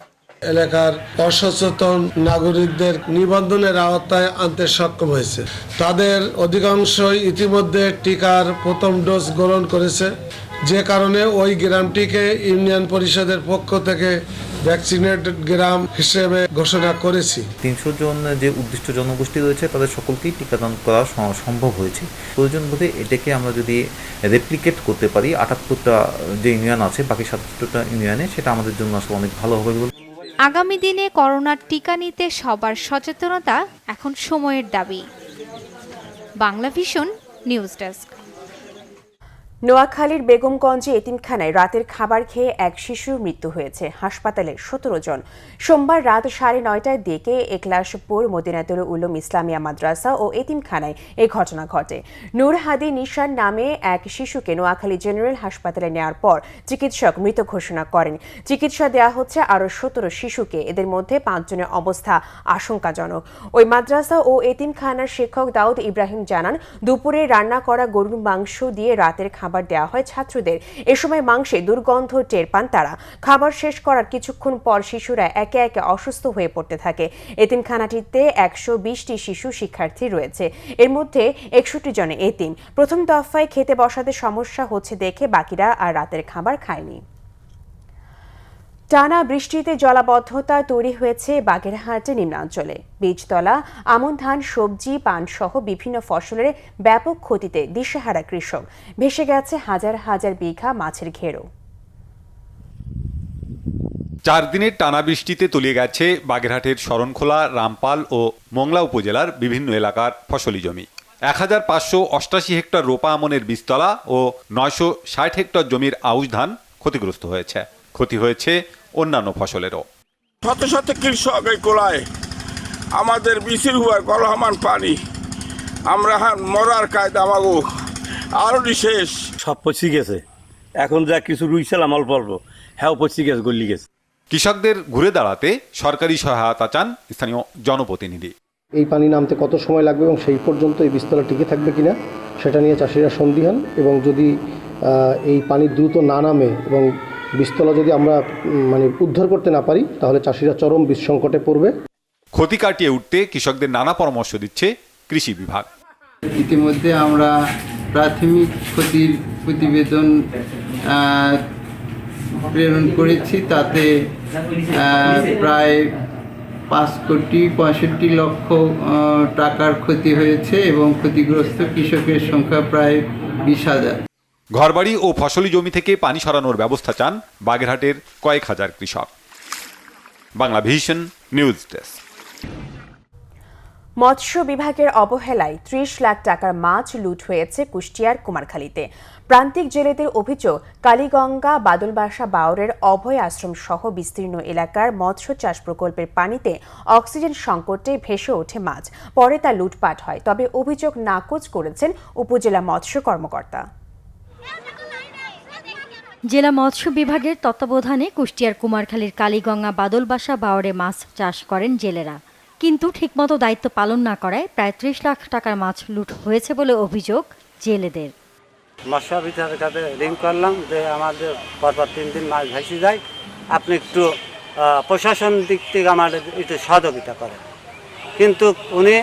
এলাকার অসচেতন নাগরিকদের নিবন্ধনের আওতায় আনতে সক্ষম হয়েছে। তাদের অধিকাংশই ইতিমধ্যে টিকার প্রথম ডোজ গ্রহণ করেছে, যে কারণে ওই গ্রামটিকে ইউনিয়ন পরিষদের পক্ষ থেকে ভ্যাকসিনেটেড গ্রাম হিসেবে ঘোষণা করেছি। ৩০০ জন যে উদ্দিষ্ট জনগোষ্ঠী রয়েছে তাদের সকলকেই টিকাদান করা সম্ভব হয়েছে। প্রয়োজন বোধে এটাকে আমরা যদি রেপ্লিকেট করতে পারি ৭৮টা যে ইউনিয়ন আছে, বাকি ৭৭টা ইউনিয়নে, সেটা আমাদের জন্য আসলে অনেক ভালো হবে বলে। আগামী দিনে করোনার টিকা নিতে সবার সচেতনতা এখন সময়ের দাবি। Bangla vision news desk. নোয়াখালীর বেগমগঞ্জে এতিমখানায় রাতের খাবার খেয়ে এক শিশুর মৃত্যু হয়েছে। হাসপাতালে ১৭ জন। সোমবার রাত ৯:৩০টার দিকে একলাশপুর মদিনাতুল উলুম ইসলামিয়া মাদ্রাসা ও এতিমখানায় এই ঘটনা ঘটে। নূর হাদি নিশান নামে এক শিশুকে নোয়াখালী জেনারেল হাসপাতালে নেওয়ার পর চিকিৎসক মৃত ঘোষণা করেন। চিকিৎসা দেওয়া হচ্ছে আরও ১৭ শিশুকে, এদের মধ্যে ৫ জনের অবস্থা আশঙ্কাজনক। ওই মাদ্রাসা ও এতিমখানার শিক্ষক দাউদ ইব্রাহিম জানান, দুপুরে রান্না করা গরুর মাংস দিয়ে রাতের খাবার দেওয়া হয় ছাত্রদের। এ সময় মাংসে দুর্গন্ধ টের পান তারা। খাবার শেষ করার কিছুক্ষণ পর শিশুরা একে একে অসুস্থ হয়ে পড়তে থাকে। এতিমখানাটিতে ১২০টি শিশু শিক্ষার্থী রয়েছে, এর মধ্যে ৬১ জন এতিম। প্রথম দফায় খেতে বসাতে সমস্যা হচ্ছে দেখে বাকিরা আর রাতের খাবার খায়নি। টানা বৃষ্টিতে জলাবদ্ধতা তৈরি হয়েছে বাগেরহাটের নিম্নাঞ্চলে। বীজতলা, আমন ধান, সবজি, পান সহ বিভিন্ন ফসলের ব্যাপক ক্ষতিতে দিশেহারা কৃষক। ভেসে গেছে হাজার হাজার বিঘা মাছের ঘেরও। ৪ দিনের টানা বৃষ্টিতে তলিয়ে গেছে বাগেরহাটের শরণখোলা, রামপাল ও মংলা উপজেলার বিভিন্ন এলাকার ফসলি জমি। ১৫৮৮ হেক্টর রোপা আমনের বীজতলা ও ৯৬০ হেক্টর জমির আউশ ধান ক্ষতিগ্রস্ত হয়েছে। ক্ষতি হয়েছে অন্যান্য ফসলেরও। শত শত কৃষক এই কোলায় আমাদের বিচির হুয়ার কলহমান পানি, আমরা মরার কায়দা আমাগো আরো শেষ সব পচি গেছে। এখন যা কিছু রুইছিলাম অল্প অল্প, হ্যাঁ পচি গেছে, গলি গেছে। কৃষকদের ঘুরে দাঁড়াতে সরকারি সহায়তা চান স্থানীয় জনপ্রতিনিধি। এই পানি নামতে কত সময় লাগবে এবং সেই পর্যন্ত এই বীজতলা টিকে থাকবে কিনা সেটা নিয়ে চাষিরা সন্দিহান, এবং যদি এই পানি দ্রুত না নামে এবং বীজতলা যদি আমরা উদ্ধার করতে না পারি, তাহলে চাষিরা চরম বীজ সংকটে পড়বে। ক্ষতি কাটিয়ে উঠতে কৃষকদের নানা পরামর্শ দিচ্ছে কৃষি বিভাগ। ইতিমধ্যে আমরা প্রাথমিক ক্ষতির প্রতিবেদন প্রেরণ করেছি, তাতে প্রায় 5,65,00,000 টাকার ক্ষতি হয়েছে এবং ক্ষতিগ্রস্ত কৃষকের সংখ্যা প্রায় 20,000। ঘরবাড়ি ও ফসলি জমি থেকে পানি সরানোর ব্যবস্থা চান বাগেরহাটের কয়েক হাজার কৃষক। Bangla vision news desk. মৎস্য বিভাগের অবহেলায় 30 লাখ টাকার মাছ লুট হয়েছে কুষ্টিয়ার কুমারখালীতে। প্রান্তিক জেলেদের অভিযোগ, কালীগঙ্গা বাদলবাসা বাওরের অভয় আশ্রম সহ বিস্তীর্ণ এলাকার মৎস্য চাষ প্রকল্পের পানিতে অক্সিজেন সংকটে ভেসে ওঠে মাছ, পরে তা লুটপাট হয়। তবে অভিযোগ নাকচ করেছেন উপজেলা মৎস্য কর্মকর্তা। জেলা মৎস্য বিভাগের তত্ত্বাবধানে কুষ্টিয়ার কুমারখালীর কালীগঙ্গা বাদলবাসা বাওরে মাছ চাষ করেন জেলেরা, কিন্তু ঠিকমতো দায়িত্ব পালন না করায় প্রায় 30 লাখ টাকার মাছ লুট হয়েছে বলে অভিযোগ জেলেদের। মৎস্য অফিসারের কাছে রিং করলাম যে আমাদের পরপর 3 দিন মাছ ভেসে যায়, আপনি একটু প্রশাসন দিক থেকে আমাদের একটু সহযোগিতা করেন। কিন্তু উনি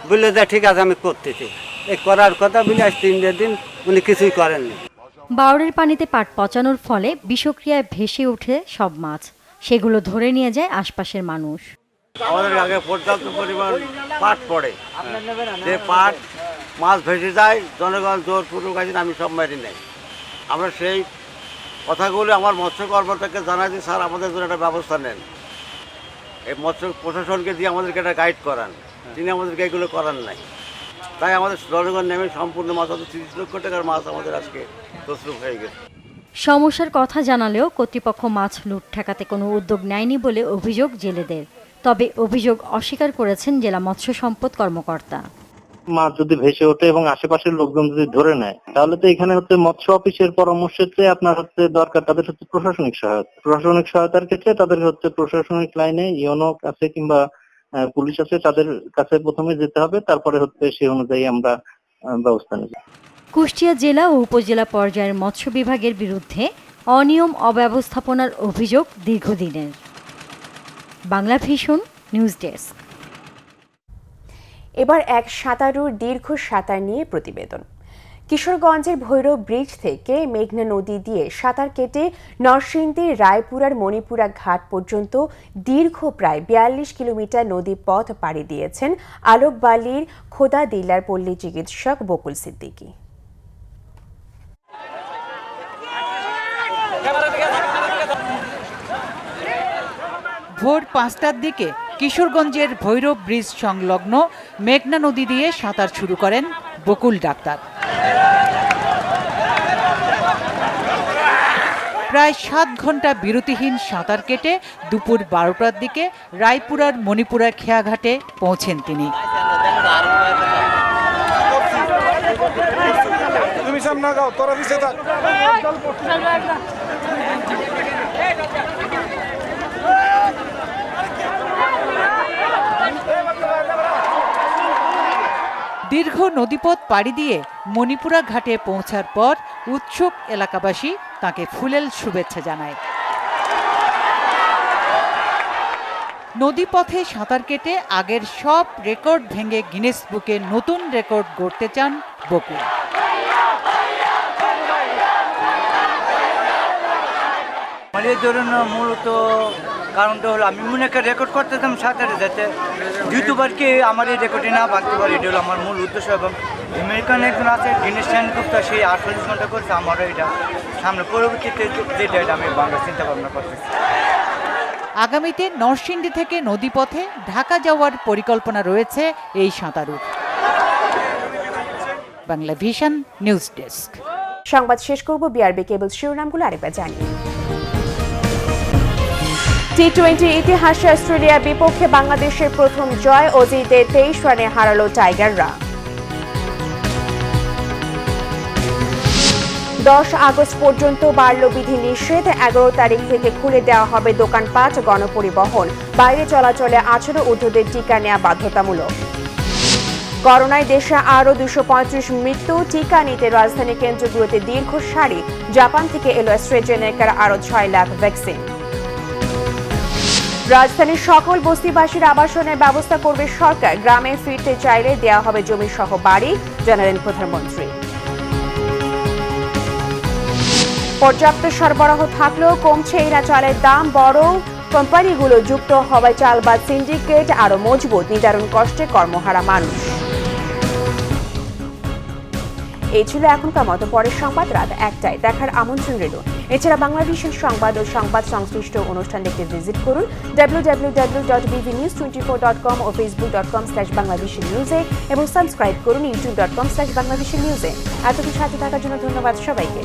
বললে যে ঠিক আছে আমি করতেছি, এই করার কথা বলে আজ 3 দিন উনি কিছুই করেননি। বাওরের পানিতে পাট পচানোর ফলে বিষক্রিয়ায় ভেসে ওঠে সব মাছ, সেগুলো ধরে নিয়ে যায় আশপাশের মানুষ। আমাদের আগে পর্যাপ্ত পরিমাণ পাট পড়ে, যে পাট মাছ ভেসে যায়, জনগণ জোরপূর্বক আছে আমি সব মারি নেই। আমরা সেই কথাগুলো আমার মৎস্য কর্মকর্তাকে জানাচ্ছি, স্যার আমাদের জন্য একটা ব্যবস্থা নেন। এই মৎস্য প্রশাসনকে দিয়ে আমাদেরকে একটা গাইড করান, তিনি আমাদেরকে এগুলো করান নাই। তাই আমাদের জনগণ নেমে সম্পূর্ণ মাছ 30 লক্ষ টাকার মাছ আমাদের আজকে তছরূপ হয়ে গেছে। সমস্যার কথা জানালেও কর্তৃপক্ষ মাছ লুট ঠেকাতে কোনো উদ্যোগ নেয়নি বলে অভিযোগ জেলেদের। তবে অভিযোগ অস্বীকার করেছেন জেলা মৎস্য সম্পদ কর্মকর্তা। মাছ যদি ভেসে ওঠে এবং আশেপাশের লোকজন যদি ধরে নেয়, তাহলে তো এখানে মৎস্য অফিসের পরামর্শে আপনার দরকার তাদের প্রশাসনিক সহায়তা। প্রশাসনিক সহায়তার ক্ষেত্রে তাদের প্রশাসনিক লাইনে ইউনো আছে কিংবা পুলিশ আছে, তাদের কাছে প্রথমে যেতে হবে, তারপরে সেই অনুযায়ী আমরা ব্যবস্থা নেব। কুষ্টিয়া জেলা ও উপজেলা পর্যায়ের মৎস্য বিভাগের বিরুদ্ধে অনিয়ম অব্যবস্থাপনার অভিযোগ দীর্ঘদিনের। Bangla vision news desk. এবার এক সাঁতারুর দীর্ঘ সাঁতার নিয়ে প্রতিবেদন। কিশোরগঞ্জের ভৈরব ব্রিজ থেকে মেঘনা নদী দিয়ে সাঁতার কেটে নরসিংদীর রায়পুরার মণিপুরা ঘাট পর্যন্ত দীর্ঘ প্রায় 42 কিলোমিটার নদী পথ পাড়ি দিয়েছেন আলোকবালির খোদা দিল্লার পল্লী চিকিৎসক বকুল সিদ্দিকী। ভোর 5টার দিকে কিশোরগঞ্জের ভৈরব ব্রিজ সংলগ্ন মেঘনা নদী দিয়ে সাঁতার শুরু করেন বকুল ডাক্তার। প্রায় 7 ঘন্টা বিরতিহীন সাঁতার কেটে দুপুর 12টার দিকে রায়পুরার মণিপুরা খেয়াঘাটে পৌঁছেন তিনি। দীর্ঘ নদীপথ পাড়ি দিয়ে মণিপুরা ঘাটে পৌঁছার পর উৎসুক এলাকাবাসী তাকে ফুলেল শুভেচ্ছা জানায়। নদীপথে সাঁতার কেটে আগের সব রেকর্ড ভেঙে গিনেস বুকে নতুন রেকর্ড গড়তে চান বকুল। এর জন্য মূলত কারণটা হলো আমি মনে একটা রেকর্ড করতেছিলাম সাঁতারে, যাতে দ্বিতীয়বারকে আমার এই রেকর্ডে না ভাঙতে পারি, এটা হলো আমার মূল উদ্দেশ্য। এবং আমেরিকান একজন আছে গিনেস গুপ্তা, সেই 48 ঘন্টা করছে। আমারও এটা সামনে পরবর্তীতে যেটা এটা আমি বাংলা চিন্তা ভাবনা করতেছি। আগামীতে নরসিংদী থেকে নদীপথে ঢাকা যাওয়ার পরিকল্পনা রয়েছে এই সাঁতারুর। Bangla vision news desk. সংবাদ শেষ করব বিআরবি কেবল শিরোনামগুলো আরেকবার জানিয়ে। টি-20 ইতিহাসে অস্ট্রেলিয়ার বিপক্ষে বাংলাদেশের প্রথম জয়, অজিতে 23 রানে হারালো টাইগাররা। 10 আগস্ট পর্যন্ত বাড়ল বিধিনিষেধ, 11 তারিখ থেকে খুলে দেওয়া হবে দোকানপাট, গণপরিবহন, বাইরে চলাচলে 18 ঊর্ধ্বদের টিকা নেওয়া বাধ্যতামূলক। করোনায় দেশে আরও 235 মৃত্যু, টিকা নিতে রাজধানী কেন্দ্রগুলোতে দীর্ঘ সারি, জাপান থেকে এলো অ্যাস্ট্রাজেনেকার আরও 6 লাখ ভ্যাকসিন। রাজধানীর সকল বস্তিবাসীর আবাসনের ব্যবস্থা করবে সরকার, গ্রামে ফিরতে চাইলে দেওয়া হবে জমি সহ বাড়ি, জানালেন প্রধানমন্ত্রী। পর্যাপ্ত সরবরাহ থাকলেও কমছে না চালের দাম, বরং কোম্পানিগুলো যুক্ত হওয়ায় চালবাজ সিন্ডিকেট আরও মজবুত, নিদারুণ কষ্টে কর্মহারা মানুষ। এই ছিল এখনকার মতো, পরের সংবাদ রাত 1টায় দেখার আমন্ত্রণ রইল। এছাড়া বাংলাদেশের সংবাদ ও সংবাদ সংশ্লিষ্ট অনুষ্ঠান দেখতে ভিজিট করুন www.bbnews24.com ও facebook.com/bangladeshinews এবং সাবস্ক্রাইব করুন youtube.com/bangladeshinews। এতক্ষণ সাথে থাকার জন্য ধন্যবাদ সবাইকে।